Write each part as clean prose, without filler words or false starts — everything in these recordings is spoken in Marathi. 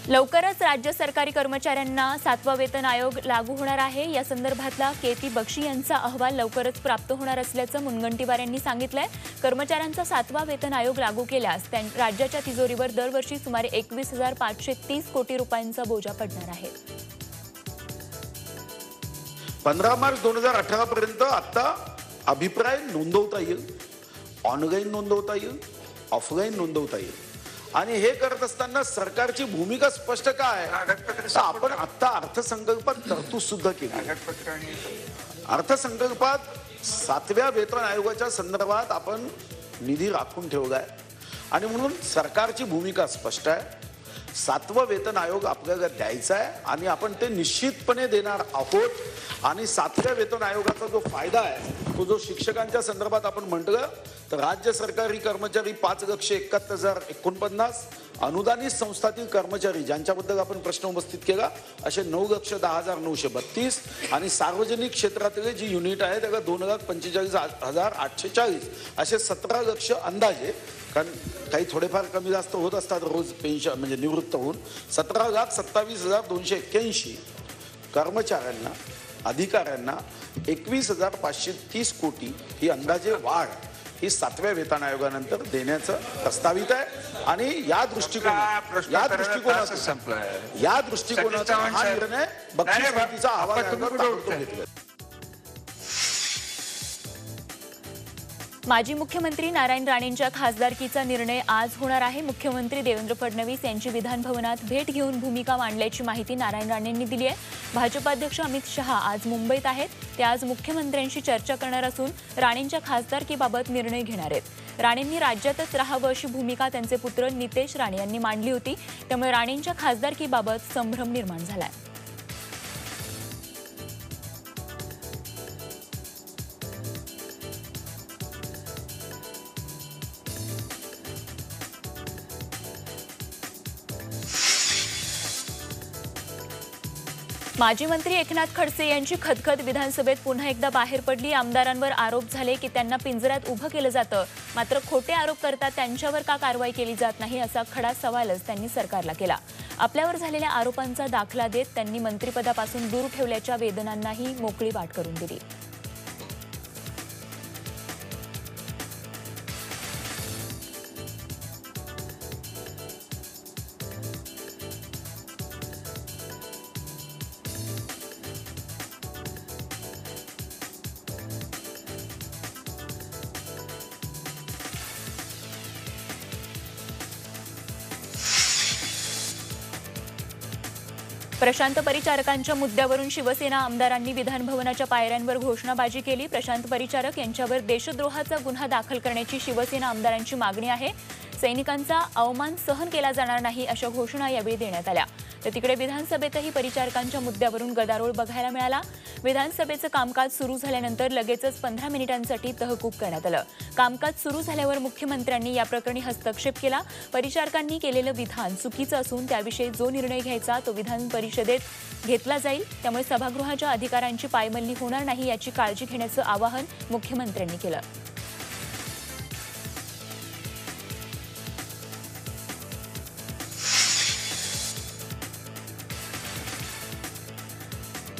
लवकरच राज्य सरकारी कर्मचाऱ्यांना 7वा वेतन आयोग लागू होणार आहे। या संदर्भातला केती बक्षी यांचा अहवाल लवकरच प्राप्त होणार असल्याचं मुनगंटीवार यांनी सांगितलंय। कर्मचाऱ्यांचा 7वा वेतन आयोग लागू केल्यास राज्याच्या तिजोरीवर दरवर्षी सुमारे 21,530 कोटी रुपयांचा बोजा पडणार आहे। 15 मार्च 2018 पर्यंत आता अभिप्राय नोंदवता येईल, ऑनलाईन नोंदवता येईल, ऑफलाईन नोंदवता येईल आणि हे करत असताना सरकारची भूमिका स्पष्ट काय आहे। आपण आता अर्थसंकल्पात तरतूद सुद्धा केली। अर्थसंकल्पात 7व्या वेतन आयोगाच्या संदर्भात आपण निधी राखून ठेवलाय आणि म्हणून सरकारची भूमिका स्पष्ट आहे। 7वा वेतन आयोग आपल्याला द्यायचा आहे आणि आपण ते निश्चितपणे देणार आहोत। आणि 7व्या वेतन आयोगाचा जो फायदा आहे तो जो शिक्षकांच्या संदर्भात आपण म्हटलं तर राज्य सरकारी कर्मचारी 5,71,049, अनुदानित संस्थातील कर्मचारी ज्यांच्याबद्दल आपण प्रश्न उपस्थित केला असे 9,10,932 आणि सार्वजनिक क्षेत्रातले जी युनिट आहे त्याला 2,45,840 असे 17 लाख अंदाजे, कारण काही थोडेफार कमी जास्त होत असतात रोज पेन्शन म्हणजे निवृत्त होऊन, 17,27,281 कर्मचाऱ्यांना अधिकाऱ्यांना 21,530 कोटी ही अंदाजे वाढ ही 7व्या वेतन आयोगानंतर देण्याचं प्रस्तावित आहे। आणि या दृष्टिकोनातून हा निर्णय बक्षीस समितीचा अहवाल घेतला। माजी मुख्यमंत्री नारायण राणेंच्या खासदारकीचा निर्णय आज होणार आहे। मुख्यमंत्री देवेंद्र फडणवीस यांची विधान भवनात भेट घेऊन भूमिका मांडल्याची माहिती नारायण राणेंनी दिली आहे। भाजपाध्यक्ष अमित शहा आज मुंबईत आहेत। ते आज मुख्यमंत्र्यांशी चर्चा करणार असून राणेंच्या खासदारकीबाबत निर्णय घेणार आहेत। राणेंनी राज्यातच राहावं अशी भूमिका त्यांचे पुत्र नितेश राणे यांनी मांडली होती, त्यामुळे राणेंच्या खासदारकीबाबत संभ्रम निर्माण झालाय। माजी मंत्री एकनाथ खडसे यांची खदखद विधानसभेत पुन्हा एकदा बाहेर पडली। आमदारांवर आरोप झाले की त्यांना पिंजऱ्यात उभं केलं जातं, मात्र खोटे आरोप करतात त्यांच्यावर का कारवाई केली जात नाही असा खडा सवालच त्यांनी सरकारला केला। आपल्यावर झालेल्या आरोपांचा दाखला देत त्यांनी मंत्रिपदापासून दूर ठेवल्याच्या वेदनांनाही मोकळी वाट करून दिली। प्रशांत परिचारकांच्या मुद्द्यावरून शिवसेना आमदारांनी विधानभवनाच्या पायऱ्यांवर घोषणाबाजी केली। प्रशांत परिचारक यांच्यावर देशद्रोहाचा गुन्हा दाखल करण्याची शिवसेना आमदारांची मागणी आहे। सैनिकांचा अवमान सहन केला जाणार नाही अशा घोषणा यावेळी देण्यात आल्या। तर तिकडे विधानसभेतही परिचारकांच्या मुद्द्यावरून गदारोळ बघायला मिळाला। विधानसभेचं कामकाज सुरू झाल्यानंतर लगेचच 15 मिनिटांसाठी तहकूब करण्यात आलं। कामकाज सुरू झाल्यावर मुख्यमंत्र्यांनी या प्रकरणी हस्तक्षेप केला। परिचारकांनी केलेलं विधान चुकीचं असून त्याविषयी जो निर्णय घ्यायचा तो विधान परिषदेत घेतला जाईल, त्यामुळे सभागृहाच्या अधिकारांची पायमल्ली होणार नाही याची काळजी घेण्याचं आवाहन मुख्यमंत्र्यांनी केलं।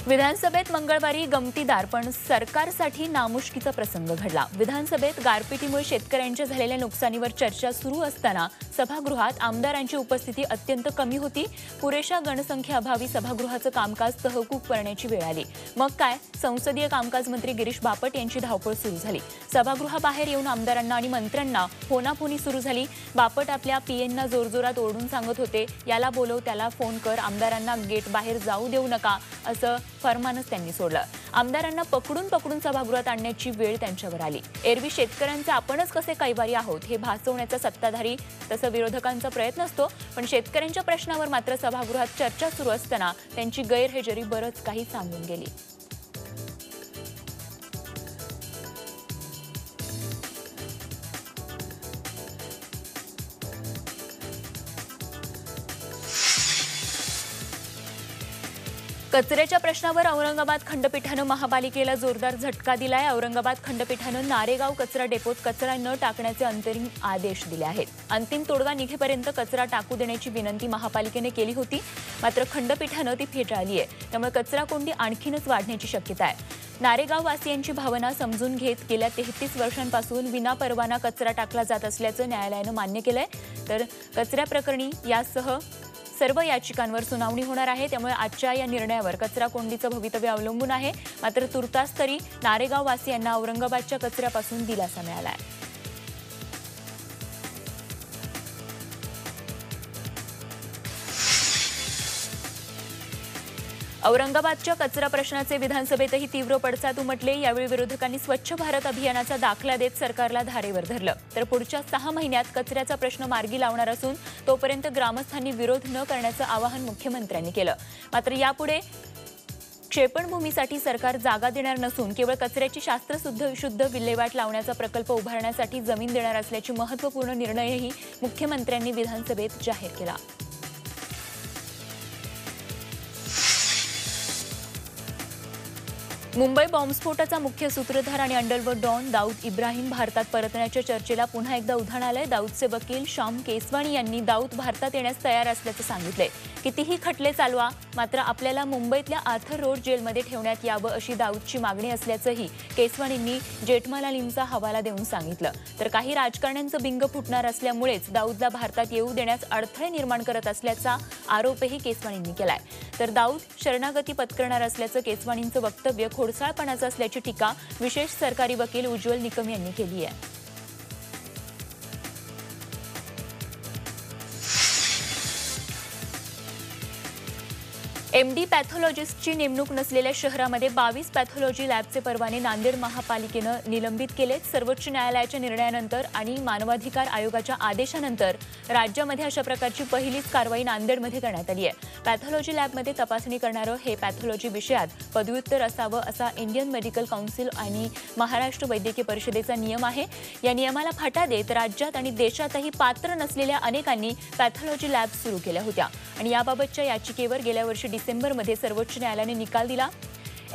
विधानसभेत मंगळवारी गमतीदार पण सरकारसाठी नामुष्कीचा प्रसंग घडला। विधानसभेत गारपिटीमुळे शेतकऱ्यांच्या झालेल्या नुकसानीवर चर्चा सुरू असताना सभागृहात आमदारांची उपस्थिती अत्यंत कमी होती। पुरेशा गणसंख्येअभावी सभागृहाचं कामकाज तहकूब करण्याची वेळ आली। मग काय, संसदीय कामकाज मंत्री गिरीश बापट यांची धावपळ सुरू झाली। सभागृहाबाहेर येऊन आमदारांना आणि मंत्र्यांना फोनाफोनी सुरू झाली। बापट आपल्या पीएनना जोरजोरात ओरडून सांगत होते, याला बोलव, त्याला फोन कर, आमदारांना गेट बाहेर जाऊ देऊ नका असं फरमानच त्यांनी सोडलं। आमदारांना पकडून सभागृहात आणण्याची वेळ त्यांच्यावर आली। एरवी शेतकऱ्यांचे आपणच कसे कैवारी आहोत हे भासवण्याचा सत्ताधारी तसं विरोधकांचा प्रयत्न असतो, पण शेतकऱ्यांच्या प्रश्नावर मात्र सभागृहात चर्चा सुरू असताना त्यांची गैरहजेरी बरंच काही सांगून गेली। कचऱ्याच्या प्रश्नावर औरंगाबाद खंडपीठानं महापालिकेला जोरदार झटका दिलाय। औरंगाबाद खंडपीठानं नारेगाव कचरा डेपोत कचरा न टाकण्याचे अंतरिम आदेश दिले आहेत। अंतिम तोडगा निघेपर्यंत कचरा टाकू देण्याची विनंती महापालिकेने केली होती, मात्र खंडपीठानं ती फेटाळली आहे। त्यामुळे कचरा कोंडी आणखीनच वाढण्याची शक्यता आहे। नारेगाव वासियांची भावना समजून घेत गेल्या 33 वर्षांपासून विनापरवाना कचरा टाकला जात असल्याचं न्यायालयानं मान्य केलंय। तर कचऱ्या प्रकरणी यासह सर्व याचिकांवर सुनावणी होणार आहे। त्यामुळे आजच्या या निर्णयावर कचरा कोंडीचं भवितव्य अवलंबून आहे। मात्र तुर्तास तरी नारेगाव वासियांना औरंगाबादच्या कचऱ्यापासून दिलासा मिळाला आहे। औरंगाबादच्या कचरा प्रश्नाचे विधानसभेतही तीव्र पडसाद उमटले। यावेळी विरोधकांनी स्वच्छ भारत अभियानाचा दाखला देत सरकारला धारेवर धरलं। तर पुढच्या 6 महिन्यात कचऱ्याचा प्रश्न मार्गी लावणार असून तोपर्यंत ग्रामस्थांनी विरोध न करण्याचं आवाहन मुख्यमंत्र्यांनी केलं। मात्र यापुढे क्षेपणभूमीसाठी सरकार जागा देणार नसून केवळ कचऱ्याची शास्त्रशुद्ध विल्हेवाट लावण्याचा प्रकल्प उभारण्यासाठी जमीन देणार असल्याची महत्त्वपूर्ण निर्णयही मुख्यमंत्र्यांनी विधानसभेत जाहीर केला। मुंबई बॉम्बस्फोटाचा मुख्य सूत्रधार आणि अंडरवर्ल्ड डॉन दाऊद इब्राहिम भारतात परतण्याच्या चर्चेला पुन्हा एकदा उधाण आलंय। दाऊदचे वकील श्याम केसवानी यांनी दाऊद भारतात येण्यास तयार असल्याचं सांगितलंय। कितीही खटले चालवा, मात्र आपल्याला मुंबईतल्या आर्थर रोड जेलमध्ये ठेवण्यात यावं अशी दाऊदची मागणी असल्याचंही केसवानींनी जेठमलानींचा हवाला देऊन सांगितलं। तर काही राजकारण्यांचं बिंग फुटणार असल्यामुळेच दाऊदला भारतात येऊ देण्यास अडथळे निर्माण करत असल्याचा आरोपही केसवानींनी केलाय। तर दाऊद शरणागती पत्करणार असल्याचं केसवानींचं वक्तव्य खोडसाळपणाचं असल्याची टीका विशेष सरकारी वकील उज्ज्वल निकम यांनी केली आहे। एमडी पॅथॉलॉजिस्टची नेमणूक नसलेल्या शहरामध्ये 22 पॅथॉलॉजी लॅबचे परवाने नांदेड महापालिकेनं निलंबित केलेत। सर्वोच्च न्यायालयाच्या निर्णयानंतर आणि मानवाधिकार आयोगाच्या आदेशानंतर राज्यामध्ये अशा प्रकारची पहिलीच कारवाई नांदेडमध्ये करण्यात आली आहे। पॅथॉलॉजी लॅबमध्ये तपासणी करणारं हे पॅथॉलॉजी विषयात पदव्युत्तर असावं असा इंडियन मेडिकल काउन्सिल आणि महाराष्ट्र वैद्यकीय परिषदेचा नियम आहे। या नियमाला फाटा देत राज्यात आणि देशातही पात्र नसलेल्या अनेकांनी पॅथॉलॉजी लॅब सुरू केल्या होत्या आणि याबाबतच्या याचिकेवर गेल्या वर्षी डिसेंबरमध्ये सर्वोच्च न्यायालयाने निकाल दिला।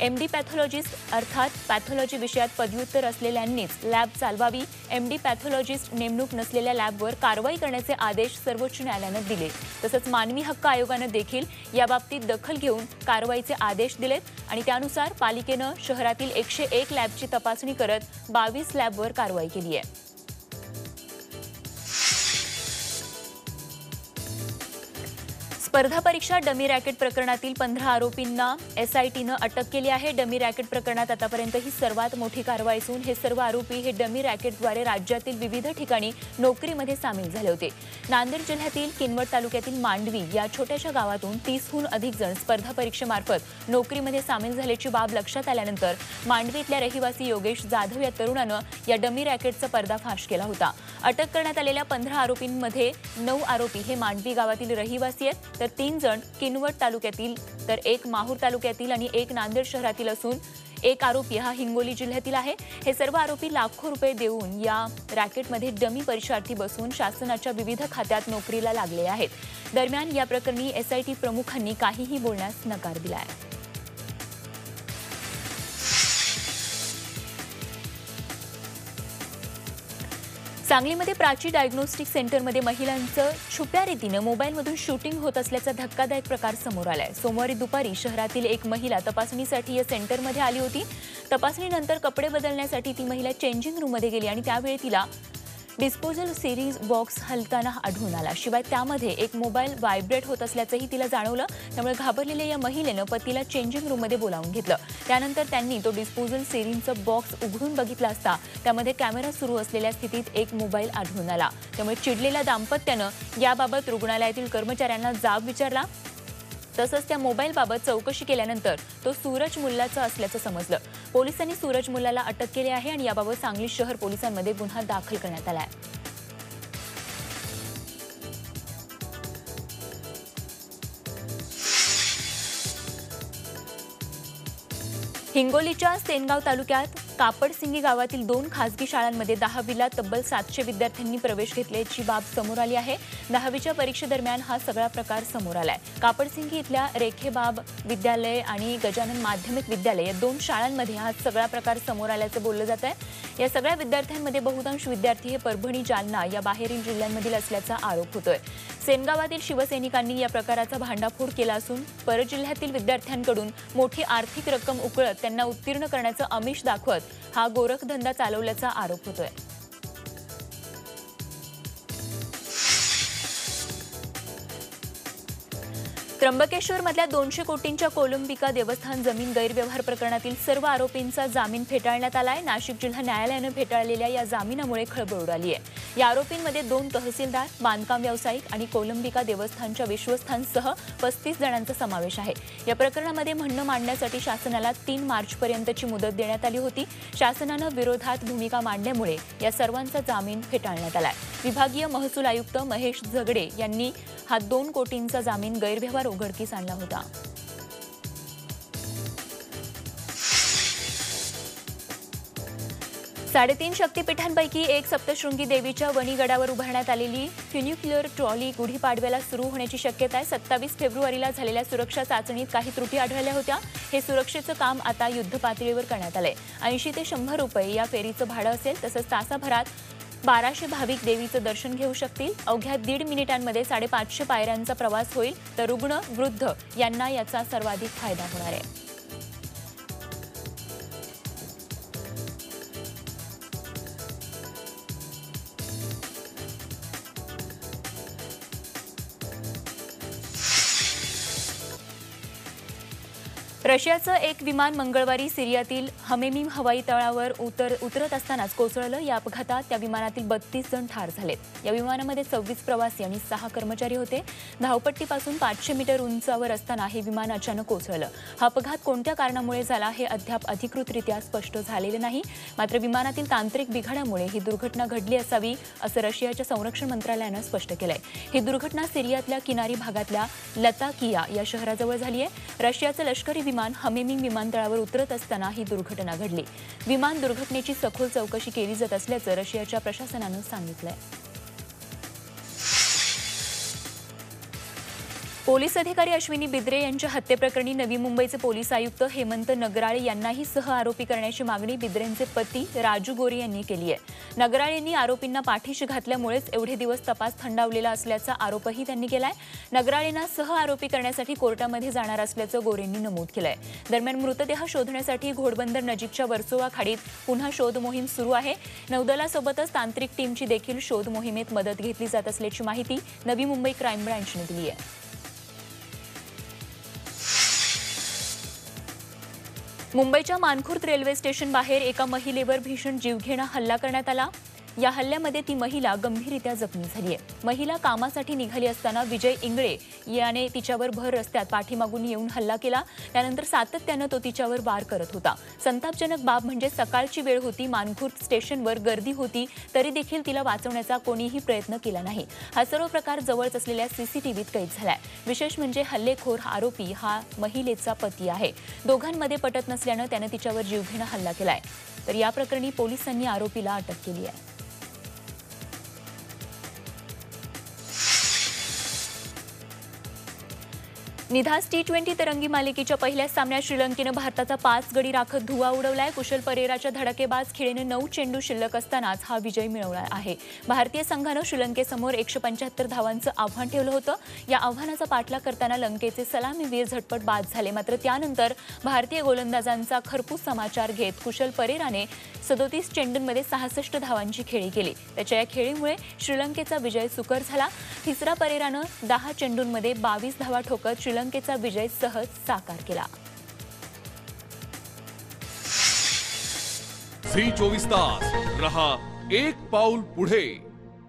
एमडी पॅथॉलॉजिस्ट अर्थात पॅथॉलॉजी विषयात पदव्युत्तर असलेल्यांनीच लॅब चालवावी। एमडी पॅथॉलॉजिस्ट नेमणूक नसलेल्या लॅबवर कारवाई करण्याचे आदेश सर्वोच्च न्यायालयानं दिले। तसंच मानवी हक्क आयोगानं देखील याबाबतीत दखल घेऊन कारवाईचे आदेश दिलेत आणि त्यानुसार पालिकेनं शहरातील 101 लॅबची तपासणी करत 22 लॅबवर कारवाई केली आहे। स्पर्धा परीक्षा डमी रॅकेट प्रकरणातील 15 आरोपींना एसआयटीनं अटक केली आहे। डमी रॅकेट प्रकरणात आतापर्यंत ही सर्वात मोठी कारवाई असून हे सर्व आरोपी हे डमी रॅकेटद्वारे राज्यातील विविध ठिकाणी नोकरीमध्ये सामील झाले होते। नांदेड जिल्ह्यातील किनवट तालुक्यातील मांडवी या छोट्याशा गावातून 30हून अधिक जण स्पर्धा परीक्षेमार्फत नोकरीमध्ये सामील झाल्याची बाब लक्षात आल्यानंतर मांडवीतल्या रहिवासी योगेश जाधव या तरुणानं या डमी रॅकेटचा पर्दाफाश केला होता। अटक करण्यात आलेल्या 15 आरोपींमध्ये 9 आरोपी हे मांडवी गावातील रहिवासी आहेत, तर 3 जण किनवट तालुक्यातील, तर 1 माहूर तालुक्यातील आणि 1 नांदेड शहरातील असून 1 आरोपी हा हिंगोली जिल्ह्यातील आहे। हे सर्व आरोपी लाखो रुपये देऊन या रॅकेटमध्ये डमी परीक्षार्थी बसून शासनाच्या विविध खात्यात नोकरीला लागले आहेत। दरम्यान या प्रकरणी एसआयटी प्रमुखांनी काहीही बोलण्यास नकार दिला आहे। सांगलीमध्ये प्राची डायग्नोस्टिक सेंटरमध्ये महिलांचं छुप्या रीतीनं मोबाईलमधून शूटिंग होत असल्याचा धक्कादायक प्रकार समोर आलाय। सोमवारी दुपारी शहरातील एक महिला तपासणीसाठी या सेंटरमध्ये आली होती। तपासणीनंतर कपडे बदलण्यासाठी ती महिला चेंजिंग रूममध्ये गेली आणि त्यावेळी तिला डिस्पोजल सिरीज बॉक्स हलताना आढळून आला। शिवाय त्यामध्ये एक मोबाईल व्हायब्रेट होत असल्याचंही तिला जाणवलं। त्यामुळे घाबरलेल्या या महिलेनं पतीला चेंजिंग रूममध्ये बोलावून घेतलं। त्यानंतर त्यांनी तो डिस्पोजल सिरीजचा बॉक्स उघडून बघितला असता त्यामध्ये कॅमेरा सुरू असलेल्या स्थितीत एक मोबाईल आढळून आला। त्यामुळे चिडलेल्या दाम्पत्यानं याबाबत रुग्णालयातील कर्मचाऱ्यांना जाब विचारला। तसंच त्या मोबाईलबाबत चौकशी केल्यानंतर तो सूरज मुल्लाचा असल्याचं समजलं। पोलिसांनी सूरज मुल्लाला अटक केली आहे आणि याबाबत सांगली शहर पोलिसांमध्ये गुन्हा दाखल करण्यात आला आहे। हिंगोलीच्या सेनगाव तालुक्यात कापडसिंगी गावातील 2 खासगी शाळांमध्ये 10वीला तब्बल 700 विद्यार्थ्यांनी प्रवेश घेतल्याची बाब समोर आली आहे। 10वीच्या परीक्षेदरम्यान हा सगळा प्रकार समोर आलाय। कापडसिंगी इथल्या रेखेबाब विद्यालय आणि गजानन माध्यमिक विद्यालय या 2 शाळांमध्ये हा सगळा प्रकार समोर आल्याचं बोललं जात आहे। या सगळ्या विद्यार्थ्यांमध्ये बहुतांश विद्यार्थी हे परभणी, जालना या बाहेरील जिल्ह्यांमधील असल्याचा आरोप होतोय। सेनगावातील शिवसैनिकांनी या प्रकाराचा भांडाफोड केला असून परजिल्ह्यातील विद्यार्थ्यांकडून मोठी आर्थिक रक्कम उकळत त्यांना उत्तीर्ण करण्याचं आमिष दाखवत हा गोरखधंदा चालवल्याचा आरोप होतोय। त्र्यंबकेश्वरमधल्या 200 कोटींच्या कोलंबिका देवस्थान जमीन गैरव्यवहार प्रकरणातील सर्व आरोपींचा जामीन फेटाळण्यात आलाय। नाशिक जिल्हा न्यायालयानं फेटाळलेल्या या जामिनामुळे खळबळ उडाली आहे। या आरोपींमध्ये 2 तहसीलदार, बांधकाम व्यावसायिक आणि कोलंबिका देवस्थानच्या विश्वस्तांसह 35 जणांचा समावेश आहे। या प्रकरणामध्ये म्हणणं मांडण्यासाठी शासनाला 3 मार्चपर्यंतची मुदत देण्यात आली होती। शासनानं विरोधात भूमिका मांडल्यामुळे या सर्वांचा जामीन फेटाळण्यात आलाय। विभागीय महसूल आयुक्त महेश झगडे यांनी हा 2 कोटींचा जामीन गैरव्यवहार उघडकीस आणला होता। साडेतीन शक्तिपीठांपैकी एक सप्तशृंगी देवीच्या वणीगडावर उभारण्यात आलेली फ्युनिक्युलर ट्रॉली गुढीपाडव्याला सुरू होण्याची शक्यता आहे। 27 फेब्रुवारीला झालेल्या सुरक्षा चाचणीत काही त्रुटी आढळल्या होत्या। हे सुरक्षेचं काम आता युद्धपातळीवर करण्यात आलंय। 80 ते 100 रुपये या फेरीचं भाडं असेल। तसंच तासाभरात 1200 भाविक देवीचं दर्शन घेऊ शकतील। अवघ्या 1.5 मिनिटांमध्ये 550 पायऱ्यांचा प्रवास होईल, तर रुग्ण, वृद्ध यांना याचा सर्वाधिक फायदा होणार आहे। रशियाचं एक विमान मंगळवारी सिरियातील हमेमीम हवाई तळावर उतरत असतानाच कोसळलं। या अपघातात त्या विमानातील 32 जण ठार झालेत। या विमानामध्ये 26 प्रवासी आणि 6 कर्मचारी होते। धावपट्टीपासून 500 मीटर उंचावर असताना हे विमान अचानक कोसळलं। हा अपघात कोणत्या कारणामुळे झाला हे अद्याप अधिकृतरित्या स्पष्ट झालेले नाही। मात्र विमानातील तांत्रिक बिघाडामुळे ही दुर्घटना घडली असावी असं रशियाच्या संरक्षण मंत्रालयानं स्पष्ट केलंय। ही दुर्घटना सिरियातल्या किनारी भागातल्या लताकिया या शहराजवळ झाली आहे। रशियाचं लष्करी विमान हमेमीम विमानतळावर उतरत असताना ही दुर्घटना घडली। विमान दुर्घटनेची सखोल चौकशी केली जात असल्याचं रशियाच्या प्रशासनानं सांगितलंय। पोलीस अधिकारी अश्विनी बिद्रे यांच्या हत्येप्रकरणी नवी मुंबईचे पोलीस आयुक्त हेमंत नगराळे यांनाही सह आरोपी करण्याची मागणी बिद्रेंचे पती राजू गोरे यांनी केली आहे। नगराळे यांनी आरोपींना पाठीशी घातल्यामुळेच एवढे दिवस तपास थंडावलेला असल्याचा आरोपही त्यांनी केलाय। नगराळेंना सह आरोपी करण्यासाठी कोर्टामध्ये जाणार असल्याचं गोरेंनी नमूद केलंय। दरम्यान मृतदेह शोधण्यासाठी घोडबंदर नजीकच्या वर्सोवा खाडीत पुन्हा शोध मोहीम सुरू आहे। नौदलासोबतच तांत्रिक टीमची देखील शोध मोहिमेत मदत घेतली जात असल्याची माहिती नवी मुंबई क्राईम ब्रांचने दिली आहे। मुंबईच्या मानखुर्द रेल्वे स्टेशन बाहेर एका महिलेवर भीषण जीवघेणा हल्ला करण्यात आला। या हल्ल्यामध्ये ती महिला गंभीररित्या जखमी झाली आहे। महिला कामासाठी निघाली असताना विजय इंगळे याने तिच्यावर भर रस्त्यात पाठीमागून येऊन हल्ला केला। त्यानंतर सातत्यानं तो तिच्यावर वार करत होता। संतापजनक बाब म्हणजे सकाळची वेळ होती, मानखुर्द स्टेशनवर गर्दी होती, तरी देखील तिला वाचवण्याचा कोणीही प्रयत्न केला नाही। हा सर्व प्रकार जवळच असलेल्या सीसीटीव्हीत कैद झालाय। विशेष म्हणजे हल्लेखोर आरोपी हा महिलेचा पती आहे। दोघांमध्ये पटत नसल्यानं त्यानं तिच्यावर जीवघेणा हल्ला केलाय। तर या प्रकरणी पोलिसांनी आरोपीला अटक केली आहे। निधास T20 तिरंगी मालिकेच्या पहिल्याच सामन्यात श्रीलंकेनं भारताचा 5 गडी राखत धुव्वा उडवलाय। कुशल परेराच्या धडाकेबाज खेळीने 9 चेंडू शिल्लक असतानाच हा विजय मिळवला आहे। भारतीय संघानं श्रीलंकेसमोर 175 धावांचं आव्हान ठेवलं होतं। या आव्हानाचा पाठलाग करताना लंकेचे सलामीवीर झटपट बाद झाले। मात्र त्यानंतर भारतीय गोलंदाजांचा खरपूस समाचार घेत कुशल परेराने 37 चेंडूंमध्ये 66 धावांची खेळी केली। त्याच्या या खेळीमुळे श्रीलंकेचा विजय सुकर झाला। तिसरा परेरानं 10 चेंडूंमध्ये 22 धावा ठोकत श्रीलंकेचा विजय सहज साकार केला। झी 24 तास रहा एक पाऊल पुढे।